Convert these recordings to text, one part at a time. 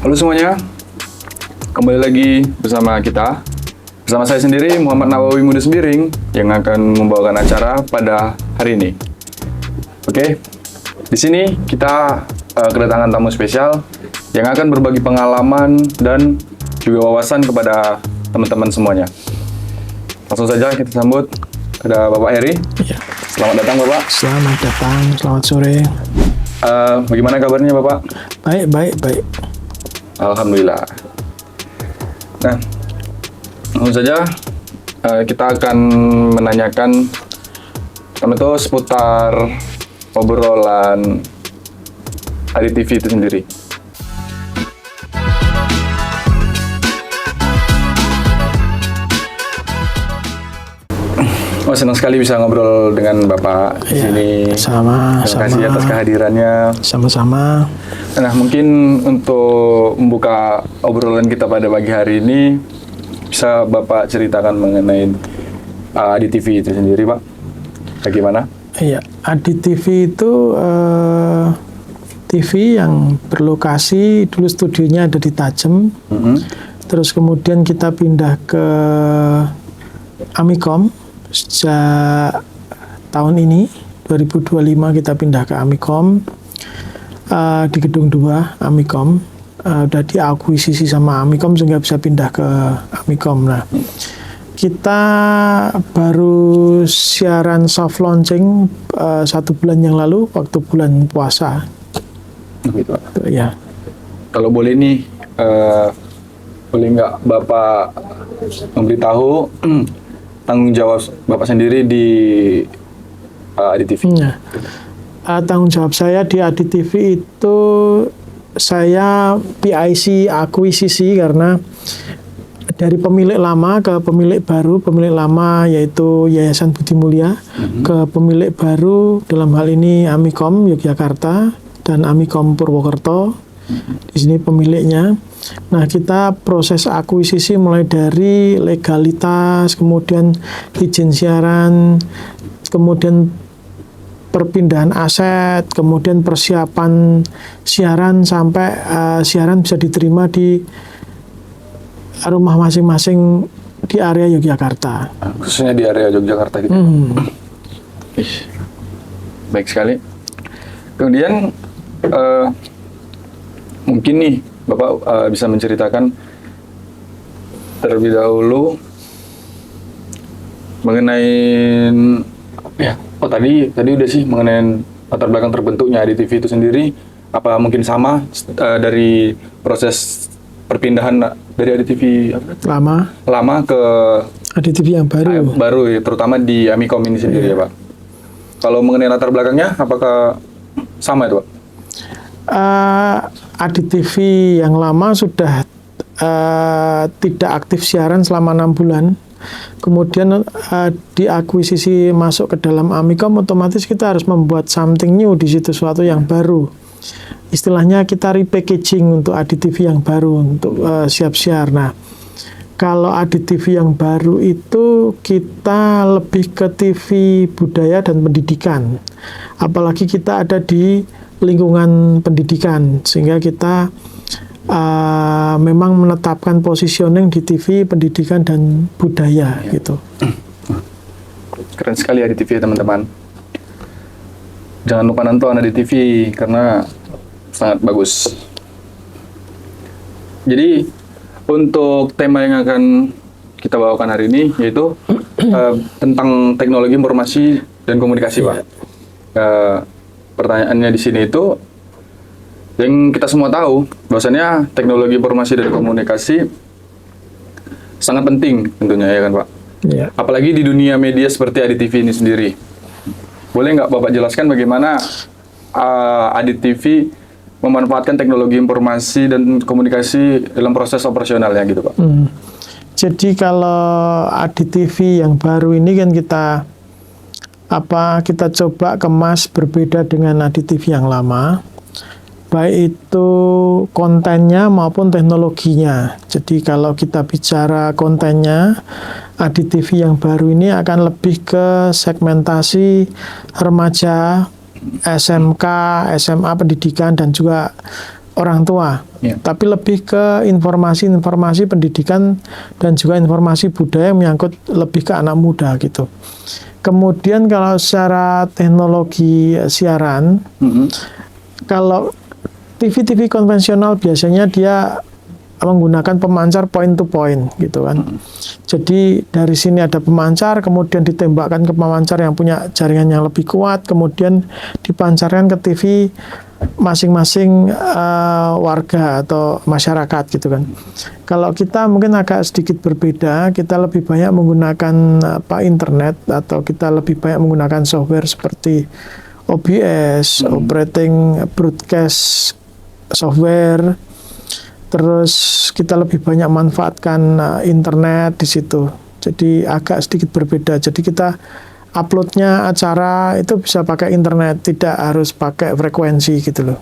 Halo semuanya, kembali lagi bersama saya sendiri Muhammad Nawawi Muda Sembiring yang akan membawakan acara pada hari ini. Oke, di sini kita kedatangan tamu spesial yang akan berbagi pengalaman dan juga wawasan kepada teman-teman semuanya. Langsung saja kita sambut, ada Bapak Heri. Ya. Selamat datang Bapak. Selamat datang, selamat sore. Bagaimana kabarnya Bapak? Baik. Alhamdulillah. Nah, langsung saja kita akan menanyakan seputar obrolan ADTV itu sendiri. Oh, senang sekali bisa ngobrol dengan Bapak di sini. Sama. Terima kasih atas kehadirannya. Sama-sama. Nah, mungkin untuk membuka obrolan kita pada pagi hari ini, bisa Bapak ceritakan mengenai ADTV itu sendiri, Pak? Bagaimana? Iya, ADTV itu TV yang berlokasi, dulu studionya ada di Tajem. Terus kemudian kita pindah ke Amikom. Sejak tahun ini, 2025 kita pindah ke Amikom. Di gedung 2 Amikom udah diakuisisi sama Amikom sehingga bisa pindah ke Amikom. Nah, kita baru siaran soft launching 1 bulan yang lalu waktu bulan puasa. Gitu, Pak. Ya. Kalau boleh nih, boleh nggak Bapak memberitahu tanggung jawab Bapak sendiri di ADTV? Nah, tanggung jawab saya di ADTV itu saya PIC akuisisi karena dari pemilik lama ke pemilik baru. Pemilik lama yaitu Yayasan Budi Mulia, ke pemilik baru dalam hal ini Amikom Yogyakarta dan Amikom Purwokerto. Di sini pemiliknya. Nah, kita proses akuisisi mulai dari legalitas, kemudian izin siaran, kemudian perpindahan aset, kemudian persiapan siaran sampai siaran bisa diterima di rumah masing-masing di area Yogyakarta. Khususnya di area Yogyakarta gitu. Baik sekali. Kemudian mungkin nih Bapak bisa menceritakan terlebih dahulu mengenai tadi udah sih mengenai latar belakang terbentuknya ADTV itu sendiri. Apa mungkin sama dari proses perpindahan dari ADTV lama ke ADTV yang baru ya, terutama di Amikom ini sendiri ya Pak. Kalau mengenai latar belakangnya apakah sama itu Pak? ADTV yang lama sudah tidak aktif siaran selama 6 bulan. Kemudian diakuisisi masuk ke dalam Amikom, otomatis kita harus membuat something new di situ, sesuatu yang baru. Istilahnya kita repackaging untuk ADTV yang baru untuk siap siar. Nah, kalau ADTV yang baru itu kita lebih ke TV budaya dan pendidikan. Apalagi kita ada di lingkungan pendidikan, sehingga kita memang menetapkan positioning di TV pendidikan dan budaya gitu. Keren sekali ADTV ya teman-teman. Jangan lupa nonton ADTV karena sangat bagus. Jadi untuk tema yang akan kita bawakan hari ini yaitu tentang teknologi informasi dan komunikasi, Pak. Pertanyaannya di sini itu yang kita semua tahu bahwasanya teknologi informasi dan komunikasi sangat penting tentunya ya kan Pak. Ya. Apalagi di dunia media seperti ADTV ini sendiri. Boleh nggak Bapak jelaskan bagaimana ADTV memanfaatkan teknologi informasi dan komunikasi dalam proses operasionalnya gitu Pak? Jadi kalau ADTV yang baru ini kan kita coba kemas berbeda dengan ADTV yang lama, baik itu kontennya maupun teknologinya. Jadi kalau kita bicara kontennya, ADTV yang baru ini akan lebih ke segmentasi remaja, SMK, SMA pendidikan, dan juga orang tua, Ya. tapi lebih ke informasi-informasi pendidikan dan juga informasi budaya yang menyangkut lebih ke anak muda gitu. Kemudian kalau secara teknologi siaran, kalau TV-TV konvensional biasanya dia menggunakan pemancar point to point gitu kan. Jadi dari sini ada pemancar, kemudian ditembakkan ke pemancar yang punya jaringan yang lebih kuat, kemudian dipancarkan ke TV masing-masing warga atau masyarakat gitu kan. Kalau kita mungkin agak sedikit berbeda, kita lebih banyak menggunakan internet atau kita lebih banyak menggunakan software seperti OBS, operating broadcast software. Terus kita lebih banyak manfaatkan internet di situ. Jadi agak sedikit berbeda. Jadi kita uploadnya acara itu bisa pakai internet, tidak harus pakai frekuensi gitu loh.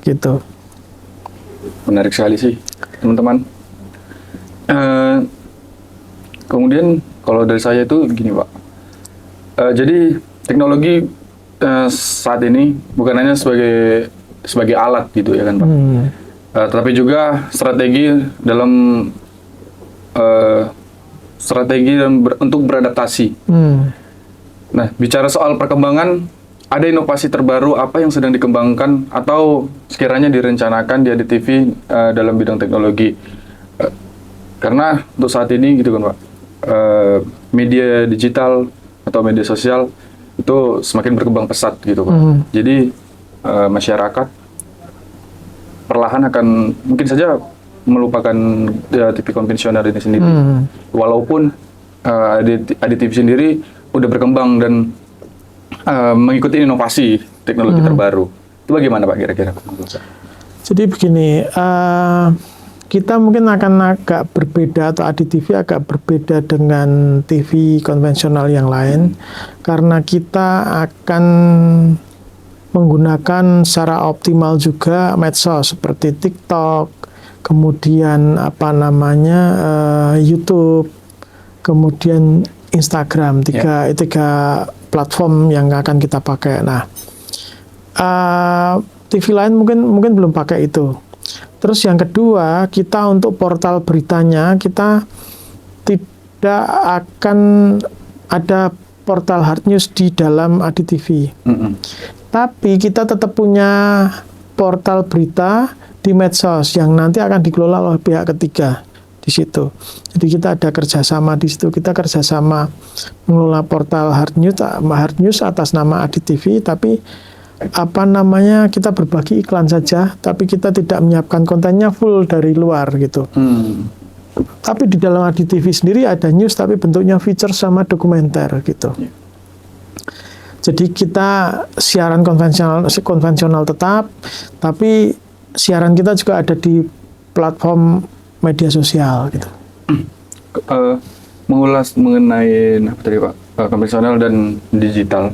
Gitu. Menarik sekali sih, teman-teman. Kemudian kalau dari saya itu gini, Pak. Jadi teknologi saat ini bukan hanya sebagai alat gitu ya kan, Pak. Tetapi juga strategi dalam untuk beradaptasi. Nah, bicara soal perkembangan, ada inovasi terbaru apa yang sedang dikembangkan atau sekiranya direncanakan di ADTV dalam bidang teknologi? Karena untuk saat ini gitu kan, Pak, media digital atau media sosial itu semakin berkembang pesat gitu, Pak. Jadi masyarakat perlahan akan mungkin saja melupakan TV konvensional ini sendiri. Walaupun ADTV sendiri udah berkembang dan mengikuti inovasi teknologi terbaru. Itu bagaimana, Pak, kira-kira? Jadi begini, kita mungkin akan agak berbeda atau ADTV agak berbeda dengan TV konvensional yang lain karena kita akan menggunakan secara optimal juga medsos seperti TikTok, kemudian YouTube, kemudian Instagram, tiga platform yang akan kita pakai. Nah, TV lain mungkin belum pakai itu. Terus yang kedua, kita untuk portal beritanya kita tidak akan ada portal hard news di dalam ADTV. Tapi kita tetap punya portal berita di medsos yang nanti akan dikelola oleh pihak ketiga di situ. Jadi kita ada kerjasama di situ. Kita kerjasama mengelola portal hard news atas nama ADTV. Tapi kita berbagi iklan saja. Tapi kita tidak menyiapkan kontennya full dari luar gitu. Tapi di dalam ADTV sendiri ada news tapi bentuknya feature sama dokumenter gitu. Jadi kita siaran konvensional tetap, tapi siaran kita juga ada di platform media sosial gitu. Mengulas mengenai apa tadi, Pak, konvensional dan digital.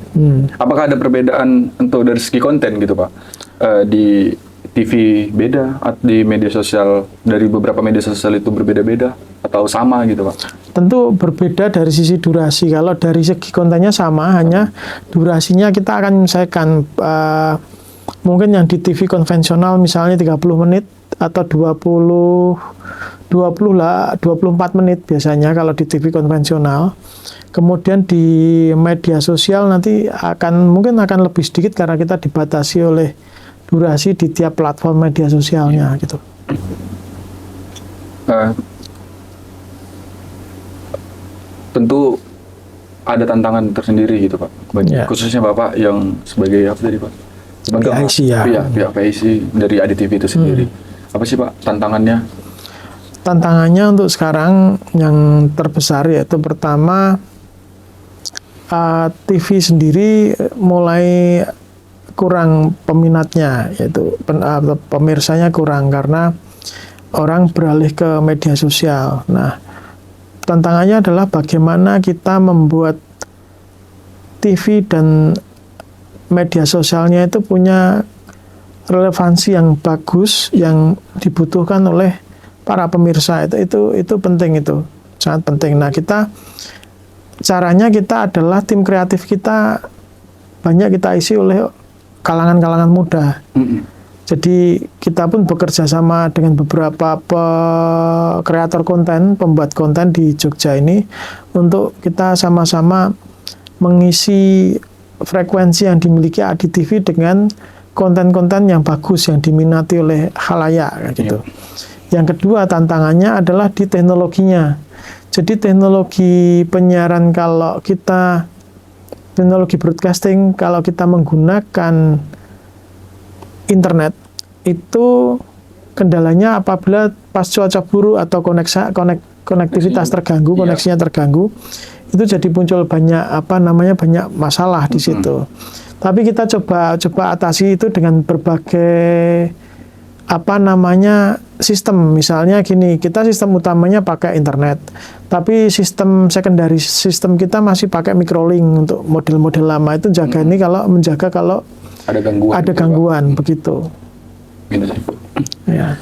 Apakah ada perbedaan untuk dari segi konten gitu, Pak? Di TV beda, di media sosial dari beberapa media sosial itu berbeda-beda atau sama gitu, Pak? Tentu berbeda dari sisi durasi. Kalau dari segi kontennya sama, hanya durasinya kita akan menyesuaikan. Mungkin yang di TV konvensional misalnya 30 menit atau 24 menit biasanya kalau di TV konvensional. Kemudian di media sosial nanti mungkin akan lebih sedikit karena kita dibatasi oleh durasi di tiap platform media sosialnya gitu. Tentu ada tantangan tersendiri gitu, Pak. Khususnya Bapak yang sebagai apa tadi, Pak? PIC ya. Pihak PIC dari ADTV itu sendiri. Apa sih, Pak, tantangannya? Tantangannya untuk sekarang yang terbesar yaitu pertama TV sendiri mulai kurang peminatnya, yaitu pemirsanya kurang karena orang beralih ke media sosial. Nah, tantangannya adalah bagaimana kita membuat TV dan media sosialnya itu punya relevansi yang bagus yang dibutuhkan oleh para pemirsa. Itu penting, itu sangat penting. Nah, caranya kita adalah tim kreatif kita banyak kita isi oleh kalangan-kalangan muda. Jadi kita pun bekerja sama dengan beberapa kreator konten, pembuat konten di Jogja ini untuk kita sama-sama mengisi frekuensi yang dimiliki Adi TV dengan konten-konten yang bagus yang diminati oleh khalayak gitu. Yang kedua tantangannya adalah di teknologinya. Jadi teknologi penyiaran teknologi broadcasting kalau kita menggunakan internet itu kendalanya apabila pas cuaca buruk atau konektivitas terganggu, koneksinya terganggu, itu jadi muncul banyak banyak masalah di situ. Tapi kita coba atasi itu dengan berbagai sistem. Misalnya gini, kita sistem utamanya pakai internet, tapi sistem secondary sistem kita masih pakai microlink untuk model-model lama itu menjaga kalau ada gangguan begitu. Gitu sih. Ya.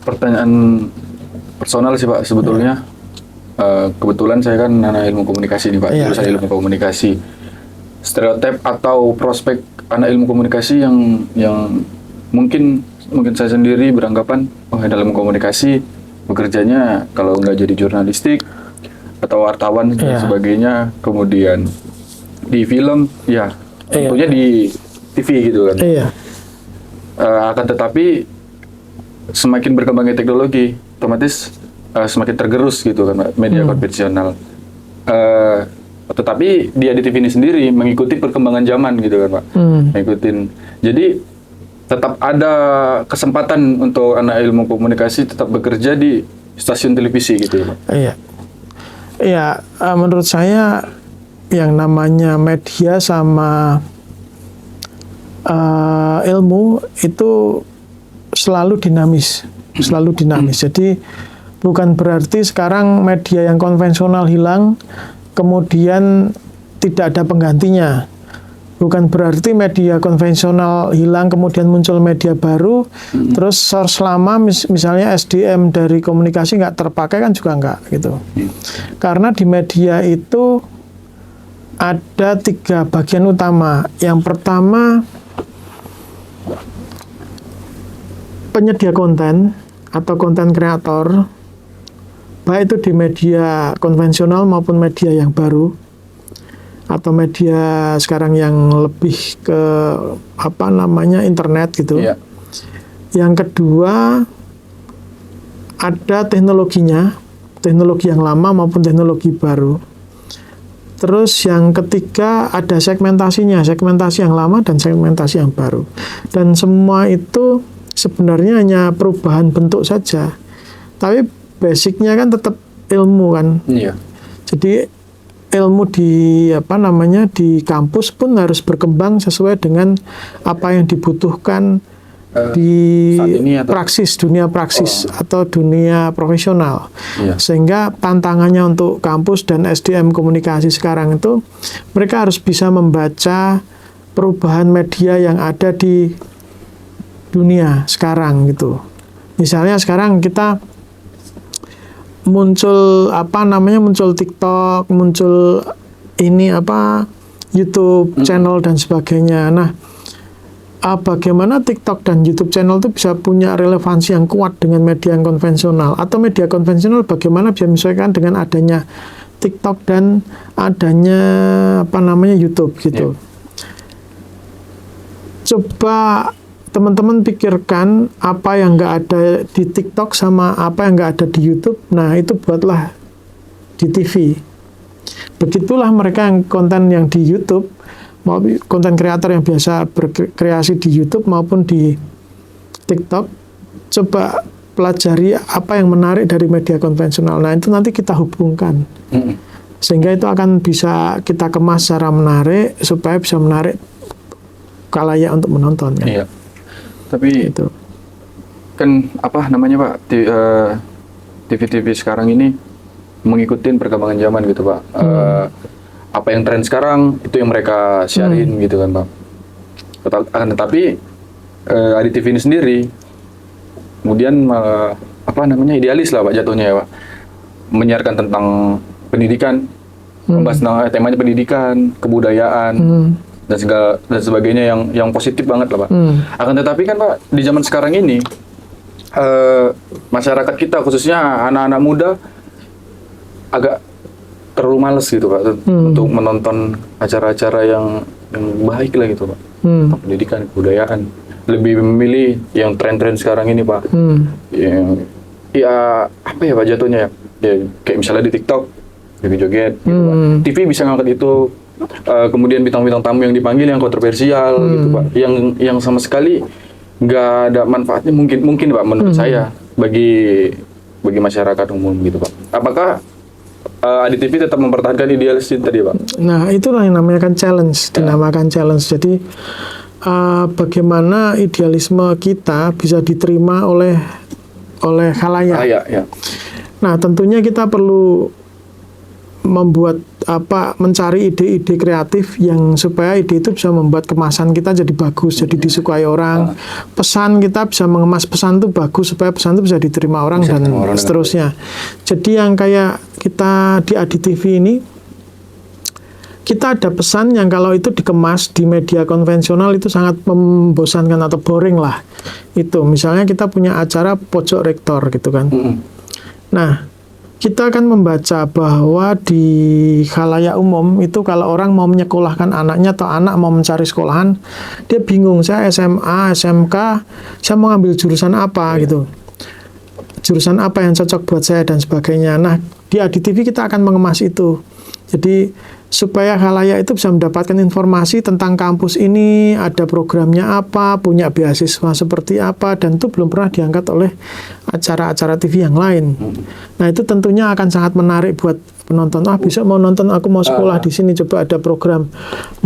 Pertanyaan personal sih Pak sebetulnya. Kebetulan saya kan anak ilmu komunikasi nih Pak, jurusan ilmu komunikasi. Stereotip atau prospek anak ilmu komunikasi yang mungkin saya sendiri beranggapan dalam komunikasi bekerjanya kalau nggak jadi jurnalistik atau wartawan dan sebagainya, kemudian di film tentunya di TV gitu kan. Akan tetapi semakin berkembangnya teknologi, otomatis semakin tergerus gitu kan media konvensional. Tetapi di Adi TV ini sendiri mengikuti perkembangan zaman gitu kan Pak. Jadi tetap ada kesempatan untuk anak ilmu komunikasi tetap bekerja di stasiun televisi gitu ya Pak. Iya, menurut saya yang namanya media sama ilmu itu selalu dinamis. Jadi bukan berarti sekarang media yang konvensional hilang, kemudian tidak ada penggantinya. Bukan berarti media konvensional hilang, kemudian muncul media baru, terus source lama, misalnya SDM dari komunikasi nggak terpakai kan juga nggak gitu. Karena di media itu ada 3 bagian utama. Yang pertama, penyedia konten atau konten kreator, baik itu di media konvensional maupun media yang baru atau media sekarang yang lebih ke internet gitu. Yang kedua, ada teknologinya, teknologi yang lama maupun teknologi baru. Terus yang ketiga ada segmentasinya, segmentasi yang lama dan segmentasi yang baru. Dan semua itu sebenarnya hanya perubahan bentuk saja. Tapi basicnya kan tetap ilmu kan. Jadi ilmu di di kampus pun harus berkembang sesuai dengan apa yang dibutuhkan di dunia praksis atau dunia profesional. Sehingga tantangannya untuk kampus dan SDM komunikasi sekarang itu mereka harus bisa membaca perubahan media yang ada di dunia sekarang gitu. Misalnya sekarang kita muncul muncul TikTok, muncul YouTube channel dan sebagainya. Nah, bagaimana TikTok dan YouTube channel itu bisa punya relevansi yang kuat dengan media yang konvensional, atau media konvensional bagaimana bisa menyesuaikan dengan adanya TikTok dan adanya YouTube gitu. Coba teman-teman pikirkan apa yang nggak ada di TikTok sama apa yang nggak ada di YouTube. Nah, itu buatlah di TV. Begitulah mereka yang konten yang di YouTube, maupun konten kreator yang biasa berkreasi di YouTube maupun di TikTok, coba pelajari apa yang menarik dari media konvensional. Nah, itu nanti kita hubungkan. Sehingga itu akan bisa kita kemas secara menarik, supaya bisa menarik khalayak untuk menonton. Iya. Tapi itu kan Pak, TV-TV sekarang ini mengikuti perkembangan zaman gitu Pak. Apa yang tren sekarang itu yang mereka siarin gitu kan Pak. Tetapi Adi TV ini sendiri kemudian idealis lah Pak jatuhnya ya Pak, menyiarkan tentang pendidikan, membahas temanya pendidikan, kebudayaan, dan sebagainya yang positif banget lah Pak. Akan tetapi kan Pak, di zaman sekarang ini masyarakat kita khususnya anak-anak muda agak terlalu males gitu Pak untuk menonton acara-acara yang baik lah gitu Pak. Tentang pendidikan, kebudayaan. Lebih memilih yang tren-tren sekarang ini Pak. Yang ya apa ya Pak jatuhnya ya? Ya kayak misalnya di TikTok joget-joget gitu Pak. TV bisa ngangkat itu. Kemudian bintang-bintang tamu yang dipanggil yang kontroversial gitu Pak, yang sama sekali nggak ada manfaatnya mungkin Pak menurut saya bagi masyarakat umum gitu Pak. Apakah Adi TV tetap mempertahankan idealis tadi Pak? Nah itulah yang namanya kan challenge, dinamakan challenge. Jadi bagaimana idealisme kita bisa diterima oleh khalayak. Ya. Nah tentunya kita perlu mencari ide-ide kreatif yang supaya ide itu bisa membuat kemasan kita jadi bagus, jadi disukai orang. Pesan kita bisa mengemas pesan itu bagus supaya pesan itu bisa diterima orang dan seterusnya. Jadi yang kayak kita di Adi TV ini, kita ada pesan yang kalau itu dikemas di media konvensional itu sangat membosankan atau boring lah. Itu misalnya kita punya acara pojok rektor gitu kan. Nah kita akan membaca bahwa di khalayak umum itu kalau orang mau menyekolahkan anaknya atau anak mau mencari sekolahan, dia bingung, saya SMA, SMK, saya mau ambil jurusan apa gitu. Jurusan apa yang cocok buat saya dan sebagainya. Nah, di Adi TV kita akan mengemas itu. Jadi supaya khalayak itu bisa mendapatkan informasi tentang kampus ini, ada programnya apa, punya beasiswa seperti apa, dan itu belum pernah diangkat oleh acara-acara TV yang lain. Nah itu tentunya akan sangat menarik buat penonton. Besok mau nonton, aku mau sekolah di sini, coba ada program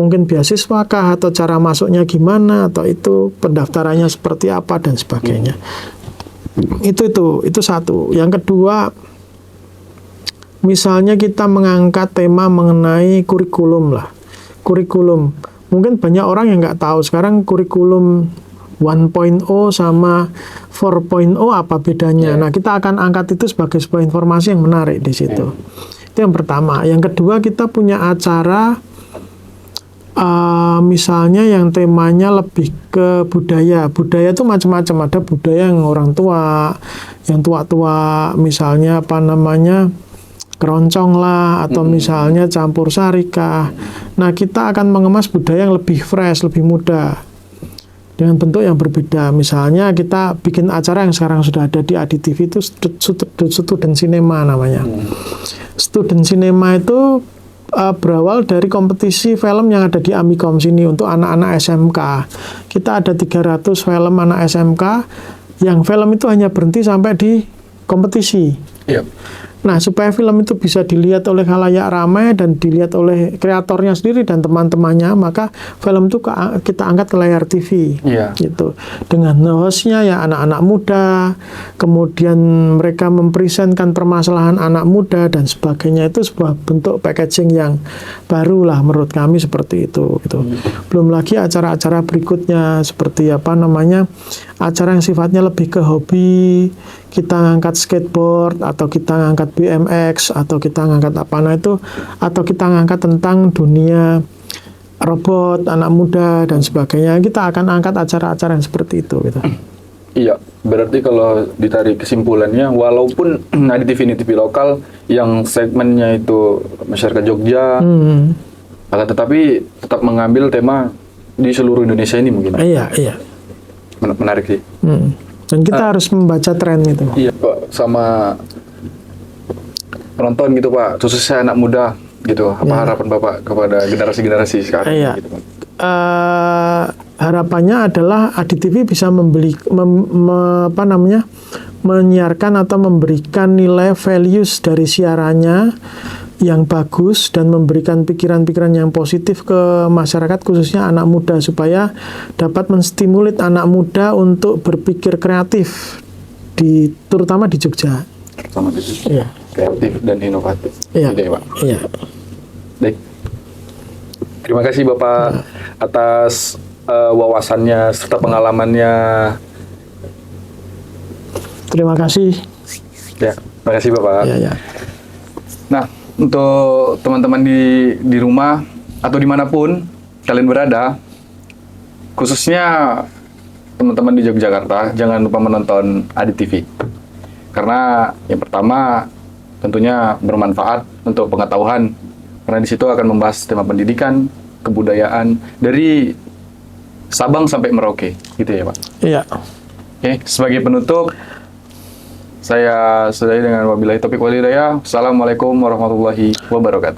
mungkin beasiswa kah, atau cara masuknya gimana, atau itu pendaftarannya seperti apa dan sebagainya. Itu satu. Yang kedua, misalnya kita mengangkat tema mengenai kurikulum lah. Kurikulum. Mungkin banyak orang yang nggak tahu sekarang kurikulum 1.0 sama 4.0 apa bedanya. Nah, kita akan angkat itu sebagai sebuah informasi yang menarik di situ. Itu yang pertama. Yang kedua, kita punya acara misalnya yang temanya lebih ke budaya. Budaya itu macam-macam. Ada budaya yang orang tua, yang tua-tua, misalnya keroncong lah, atau misalnya campur sarikah. Nah, kita akan mengemas budaya yang lebih fresh, lebih muda, dengan bentuk yang berbeda. Misalnya kita bikin acara yang sekarang sudah ada di Adi TV itu Student Cinema namanya. Student Cinema itu berawal dari kompetisi film yang ada di Amikom sini untuk anak-anak SMK. Kita ada 300 film anak SMK yang film itu hanya berhenti sampai di kompetisi. Nah, supaya film itu bisa dilihat oleh khalayak ramai dan dilihat oleh kreatornya sendiri dan teman-temannya, maka film itu kita angkat ke layar TV, gitu. Dengan hostnya ya anak-anak muda, kemudian mereka mempresentkan permasalahan anak muda dan sebagainya. Itu sebuah bentuk packaging yang baru lah menurut kami seperti itu, gitu. Belum lagi acara-acara berikutnya seperti acara yang sifatnya lebih ke hobi. Kita ngangkat skateboard, atau kita ngangkat BMX, atau kita ngangkat atau kita ngangkat tentang dunia robot, anak muda dan sebagainya. Kita akan angkat acara-acara yang seperti itu gitu. Iya, berarti kalau ditarik kesimpulannya, walaupun Adi TV ini TV lokal yang segmennya itu masyarakat Jogja, akan tetapi tetap mengambil tema di seluruh Indonesia ini mungkin. Iya. Menarik sih. Dan kita harus membaca tren itu. Iya Pak, sama penonton gitu Pak, khususnya anak muda gitu. Apa harapan Bapak kepada generasi-generasi sekarang? Gitu, Pak? Harapannya adalah Adi TV bisa menyiarkan atau memberikan nilai values dari siarannya yang bagus dan memberikan pikiran-pikiran yang positif ke masyarakat, khususnya anak muda, supaya dapat menstimulir anak muda untuk berpikir kreatif terutama di Jogja. Terutama di Jogja. Kreatif dan inovatif. Iya. Pak. Iya. Baik. Terima kasih Bapak atas wawasannya serta pengalamannya. Terima kasih. Ya, terima kasih Bapak. Ya. Nah, untuk teman-teman di rumah atau dimanapun kalian berada, khususnya teman-teman di Yogyakarta, jangan lupa menonton Adi TV. Karena yang pertama tentunya bermanfaat untuk pengetahuan, karena di situ akan membahas tema pendidikan, kebudayaan dari Sabang sampai Merauke, gitu ya Pak. Iya. Oke, sebagai penutup, saya sudahi dengan wabillahi taufiq wal hidayah. Assalamualaikum warahmatullahi wabarakatuh.